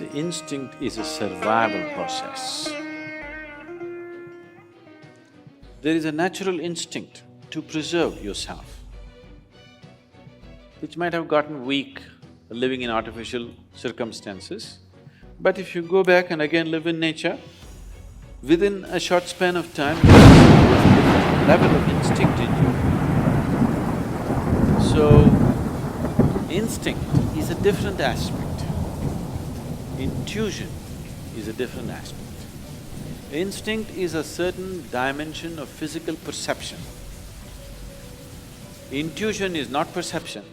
See, instinct is a survival process. There is a natural instinct to preserve yourself, which might have gotten weak living in artificial circumstances. But if you go back and again live in nature, within a short span of time, you will see a different level of instinct in you. So, instinct is a different aspect. Intuition is a different aspect. Instinct is a certain dimension of physical perception. Intuition is not perception.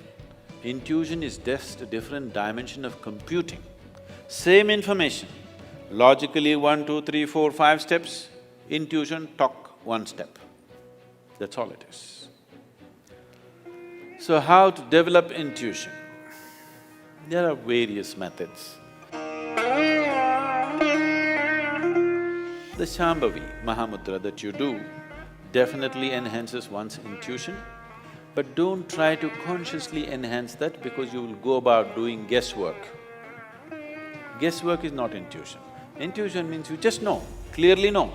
Intuition is just a different dimension of computing. Same information, logically 1, 2, 3, 4, 5 steps, intuition talk 1 step. That's all it is. So how to develop intuition? There are various methods. The Shambhavi Mahamudra that you do definitely enhances one's intuition, but don't try to consciously enhance that because you will go about doing guesswork. Guesswork is not intuition. Intuition means you just know, clearly know,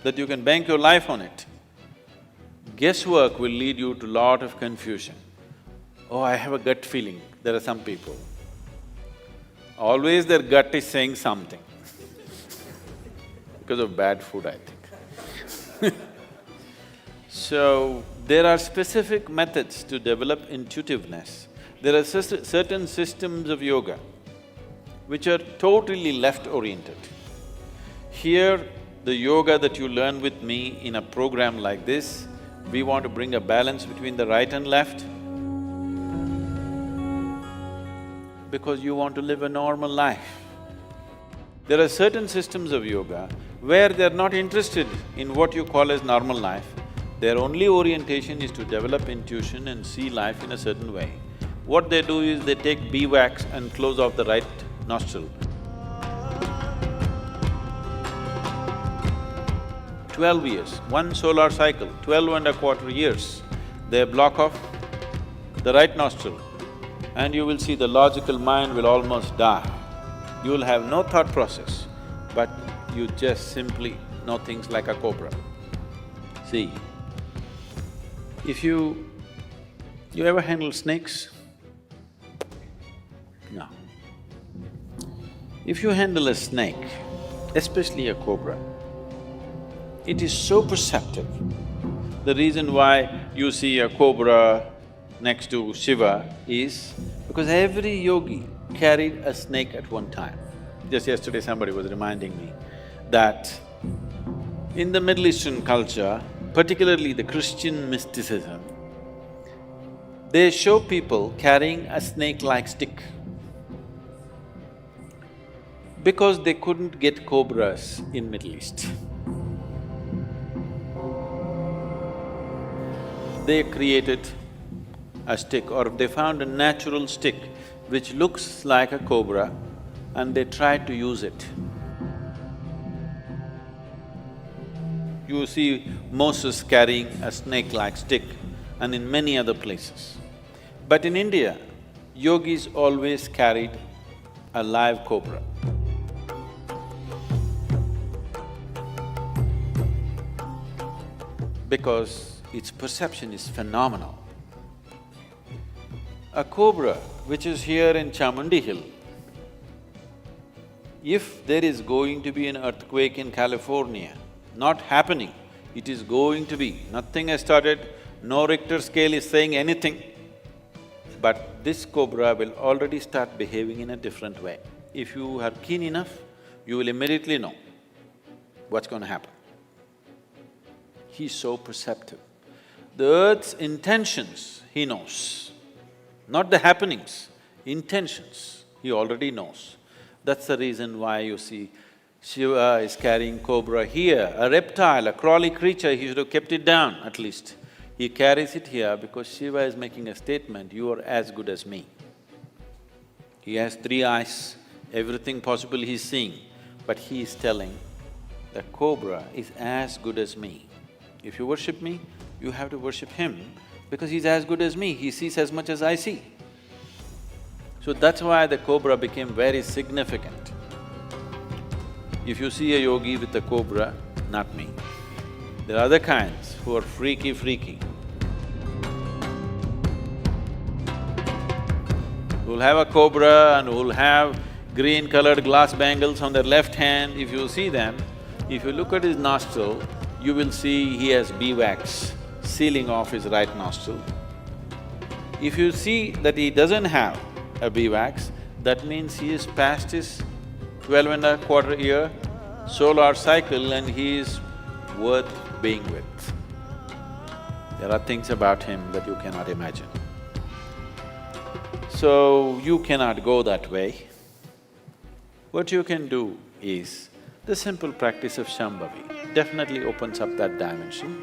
that you can bank your life on it. Guesswork will lead you to lot of confusion. Oh, I have a gut feeling. There are some people, always their gut is saying something because of bad food, I think. So, there are specific methods to develop intuitiveness. There are certain systems of yoga which are totally left-oriented. Here, the yoga that you learn with me in a program like this, we want to bring a balance between the right and left because you want to live a normal life. There are certain systems of yoga where they're not interested in what you call as normal life. Their only orientation is to develop intuition and see life in a certain way. What they do is they take beeswax and close off the right nostril. 12 years, one solar cycle, 12.25 years, they block off the right nostril and you will see the logical mind will almost die. You will have no thought process, but you just simply know things like a cobra. See, if you ever handle snakes? No. If you handle a snake, especially a cobra, it is so perceptive. The reason why you see a cobra next to Shiva is because every yogi carried a snake at one time. Just yesterday somebody was reminding me that in the Middle Eastern culture, particularly the Christian mysticism, they show people carrying a snake-like stick because they couldn't get cobras in Middle East. They created a stick or they found a natural stick which looks like a cobra and they tried to use it. You see Moses carrying a snake-like stick and in many other places. But in India, yogis always carried a live cobra. Because its perception is phenomenal. A cobra which is here in Chamundi Hill, if there is going to be an earthquake in California, not happening, it is going to be, nothing has started, no Richter scale is saying anything, but this cobra will already start behaving in a different way. If you are keen enough, you will immediately know what's going to happen. He's so perceptive. The earth's intentions, he knows, not the happenings, intentions, he already knows. That's the reason why you see Shiva is carrying cobra here, a reptile, a crawly creature, he should have kept it down at least. He carries it here because Shiva is making a statement, you are as good as me. He has 3 eyes, everything possible he's seeing, but he is telling, the cobra is as good as me. If you worship me, you have to worship him because he's as good as me, he sees as much as I see. So that's why the cobra became very significant. If you see a yogi with a cobra, not me. There are other kinds who are freaky. Who'll have a cobra and who'll have green-colored glass bangles on their left hand. If you see them, if you look at his nostril, you will see he has beeswax sealing off his right nostril. If you see that he doesn't have a beeswax, that means he is past his 12.25-year solar cycle and he is worth being with. There are things about him that you cannot imagine. So, you cannot go that way. What you can do is, the simple practice of Shambhavi definitely opens up that dimension.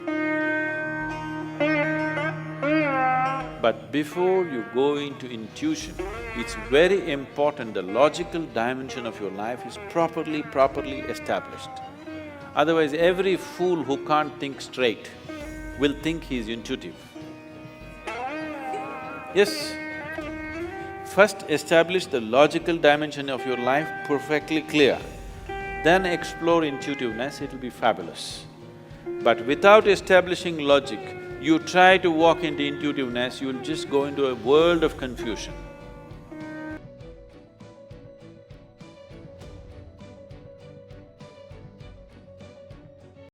But before you go into intuition, it's very important the logical dimension of your life is properly established. Otherwise, every fool who can't think straight will think he's intuitive. Yes, first establish the logical dimension of your life perfectly clear, then explore intuitiveness, it'll be fabulous. But without establishing logic, you try to walk into intuitiveness, you'll just go into a world of confusion.